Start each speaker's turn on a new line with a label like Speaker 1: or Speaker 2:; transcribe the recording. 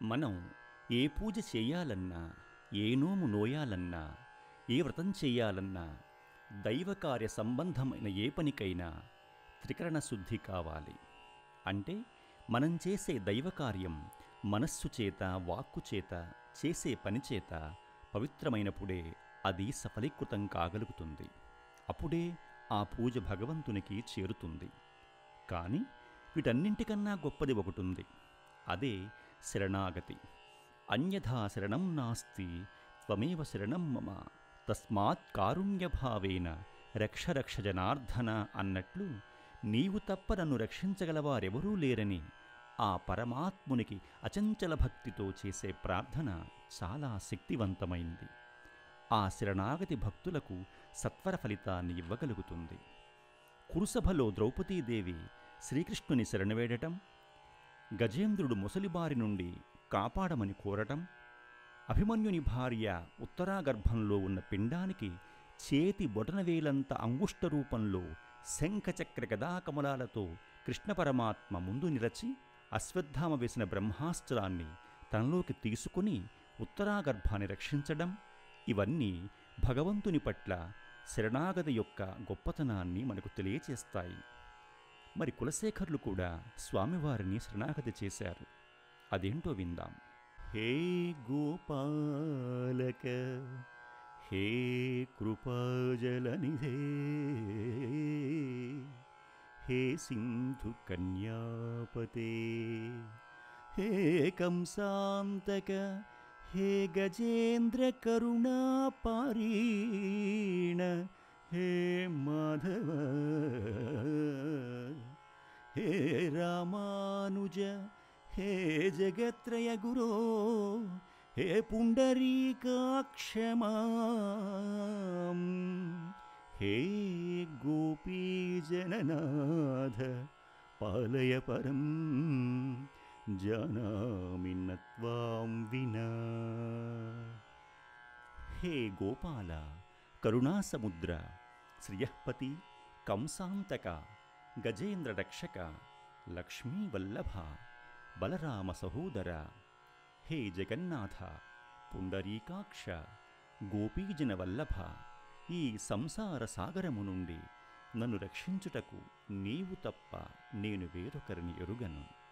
Speaker 1: మనం ఏ పూజ చేయాలన్నా, ఏ నోము నోయాలన్నా, ఏ వ్రతం చెయ్యాలన్నా, దైవకార్య సంబంధమైన ఏ పనికైనా త్రికరణ శుద్ధి కావాలి. అంటే మనం చేసే దైవకార్యం మనస్సు చేత, వాక్కు చేత, చేసే పనిచేత పవిత్రమైనప్పుడే అది సఫలీకృతం కాగలుగుతుంది. అప్పుడే ఆ పూజ భగవంతునికి చేరుతుంది. కానీ వీటన్నింటికన్నా గొప్పది ఒకటుంది. అదే శరణాగతి. అన్యథా శరణం నాస్తి త్వమేవ శరణం మమ తస్మాత్ కారుణ్యభావేన రక్ష రక్ష జనార్దన అన్నట్లు నీవు తప్ప నన్ను రక్షించగలవారెవరూ లేరని ఆ పరమాత్మునికి అచంచల భక్తితో చేసే ప్రార్థన చాలా శక్తివంతమైంది. ఆ శరణాగతి భక్తులకు సత్వర ఫలితాన్ని ఇవ్వగలుగుతుంది. కురుసభలో ద్రౌపదీదేవి శ్రీకృష్ణుని శరణువేడటం, గజేంద్రుడు ముసలిబారి నుండి కాపాడమని కోరటం, అభిమన్యుని భార్య ఉత్తరాగర్భంలో ఉన్న పిండానికి చేతి బొటనవేలంత అంగుష్ట రూపంలో శంఖచక్ర గదాకమలాలతో కృష్ణ పరమాత్మ ముందు నిలచి అశ్వత్థామ వేసిన బ్రహ్మాస్త్రాన్ని తనలోకి తీసుకుని ఉత్తరాగర్భాన్ని రక్షించడం, ఇవన్నీ భగవంతుని పట్ల శరణాగతి యొక్క గొప్పతనాన్ని మనకు తెలియచేస్తాయి. మరి కులశేఖరులు కూడా స్వామివారిని శరణాగతి చేశారు. అదేంటో విందాం. హే గోపాలక హే కృపాజలనిధే హే సింధు కన్యాపతే హే కంసాంతక హే గజేంద్ర కరుణాపారీణ హే మాధవ హే రామానుజ హే జగత్రయ గురో హే పుండరీకాక్షమాం హే గోపీజననాథ పాలయ పరం జానామి న త్వాం వినా. హే గోపాల, కరుణాసముద్ర, శ్రియఃపతి, కంసాంతక, గజేంద్ర రక్షక, లక్ష్మీవల్లభ, బలరామ సహోదర, హే జగన్నాథ, పుండరీకాక్ష, గోపీజన వల్లభ, ఈ సంసార సాగరము నుండి నన్ను రక్షించుటకు నీవు తప్ప నేను వేరొకరిని ఎరుగను.